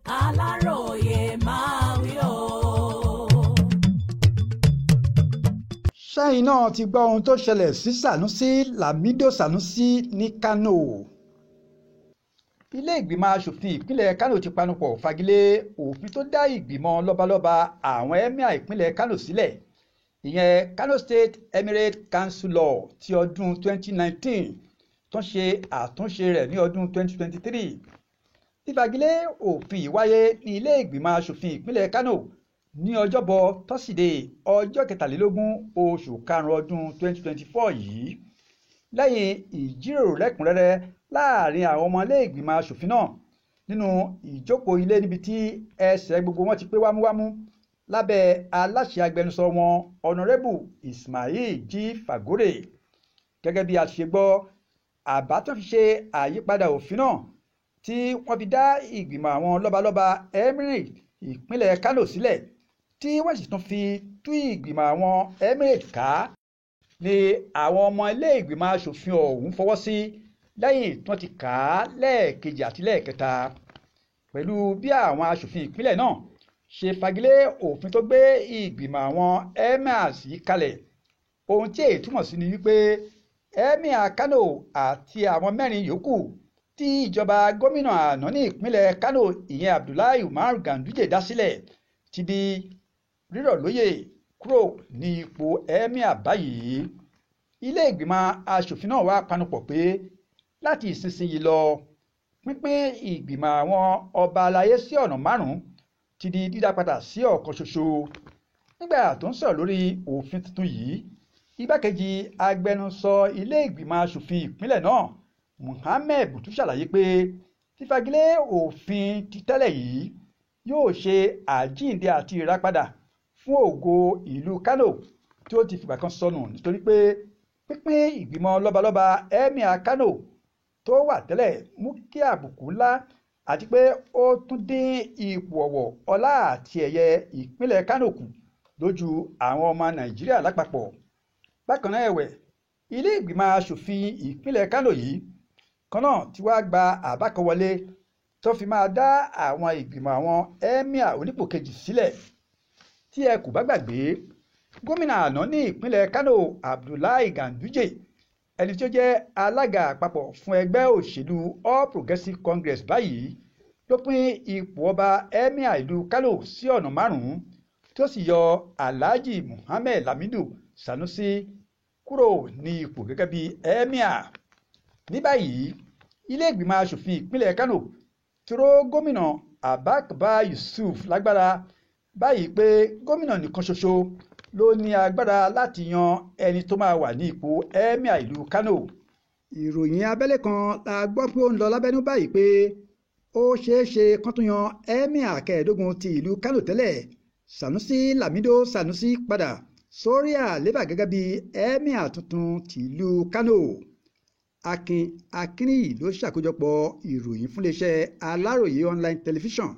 Aláròyé máa wí o. ṣẹ́yìn náà ti gbọ́ ohun tó ṣẹlẹ̀ sí Sanusi Lamido Sanusi ní Kano. ilé ìgbìmọ̀ asòfin ìpínlẹ̀ Kano ti panupọ̀ fagilé òfin tó dá ìgbìmọ̀ lọ́balọ́ba àwọn emir ìpínlẹ̀ Kano sílẹ̀, ìyẹn Kano State Emirate Council Law ti ọdún 2019 tó ń ṣe àtúnṣe rẹ̀ ní ọdún 2023. fífagilé òfin yìí wáyé ní ilé ìgbìmọ̀ asòfin ìpínlẹ̀ Kano ní ọjọ́bọ̀ tọ́sídẹ̀ẹ́ ọjọ́ 23 oṣù karùn-ún ọdún 2024 yìí, lẹ́yìn ìjíròrò lẹ́kùnrẹ́rẹ́ láàrin àwọn ọmọ ilé ìgbìmọ̀ asòfin náà nínú ìjókòó ilé níbi tí ẹsẹ̀ gbogbo wọn ti pé wámúwámú lábẹ́ aláṣẹ agbẹnusọ wọn Honorable Ismail G. Fagore. Gẹ́gẹ́ bí a ṣe gbọ́, àbá tó fi ṣe àyípadà òfin náà tí wọ́n fi dá ìgbìmọ̀ àwọn lọ́balọ́ba emirate ìpínlẹ̀ Kano sílẹ̀, tí wọ́n sì tún fi tú ìgbìmọ̀ àwọn emirate ká, ni àwọn ọmọ ilé ìgbìmọ̀ asòfin ọ̀hún fọwọ́ sí lẹ́yìn tí wọ́n ti kà á lẹ́ẹ̀kejì àti lẹ́ẹ̀kẹta. Pẹ̀lú bí àwọn asòfin ìpínlẹ̀ náà ṣe fagilé òfin tó gbé ìgbìmọ̀ àwọn emirs yìí kalẹ̀, ohun tí èyí túmọ̀ sí ni wípé emir Kano àti àwọn mẹ́rin yòókù tí ìjọba gómìnà àná ní ìpínlẹ̀ Kano ìyẹn Abdullahi Umar Ganduje dá sílẹ̀ ti di rírọ̀ lóyè kúrò ní ipò emir báyìí. ilé ìgbìmọ̀ asòfin náà wá panupọ̀ pé láti ìsinsìnyí lọ, pínpín ìgbìmọ̀ àwọn ọba aláyé sí ọ̀nà márùn-ún ti di dídá padà sí ọ̀kan ṣoṣo. Nígbà tó ń sọ̀rọ̀ lórí òfin tuntun yìí, igbákejì agbẹnusọ ilé ìgbìmọ̀ asòfin ìpínlẹ̀ náà Muhammed Butu ṣàlàyé pé fífagilé òfin ti tẹ́lẹ̀ yìí yóò ṣe àjíǹde àti ìràpadà fún ògo ìlú Kano tí ó ti fìgbà kan sọnù, nítorí pé pínpín ìgbìmọ̀ lọ́balọ́ba emir Kano tó wà tẹ́lẹ̀ mú kí àbùkù ńlá àti pé ó tún dín ipò ọ̀wọ̀, ọlá àti ẹ̀yẹ ìpínlẹ̀ Kano kù lójú àwọn ọmọ Nàìjíríà lápapọ̀. Bákan náà ẹ̀wẹ̀, ilé ìgbìmọ̀ asòfin ìpínlẹ̀ Kano yìí kan náà ti wá gba àbá kan wọlé tó fi máa dá àwọn ìgbìmọ̀ àwọn emir onípò kejì sílẹ̀. Tí ẹ kò bá gbàgbé, gómìnà àná ní ìpínlẹ̀ Kano Abdullahi Ganduje, ẹni tí ó jẹ́ alága àpapọ̀ fún ẹgbẹ́ òṣèlú All Progressives Congress báyìí, ló pín ipò ọba emir ìlú Kano sí ọ̀nà márùn-ún tí ó sì yọ Alhaji Muhammed Lamido Sanusi kúrò ní ipò gẹ́gẹ́ bí emir. Ní báyìí, ilé ìgbìmọ̀ asòfin ìpínlẹ̀ Kano ti ró gómìnà Abba Kabir Yusuf lágbára báyìí pé gómìnà nìkan ṣoṣo ló ní agbára láti yan ẹni tó máa wà ní ipò emir ìlú Kano. Ìròyìn abẹ́lé kan la gbọ́ pé ó ń lọ lábẹ́nú báyìí pé ó ṣeé ṣe kán tún yan emir kẹẹ̀ẹ́dógún ti ìlú Kano tẹ́lẹ̀, Sanusi Lamido Sanusi, padà sórí àlééfà gẹ́gẹ́ bí emir tuntun ti ìlú Kano. Akin Akínníyì ló ṣàkójọpọ̀ ìròyìn fún iléeṣẹ́ Aláròyé online television.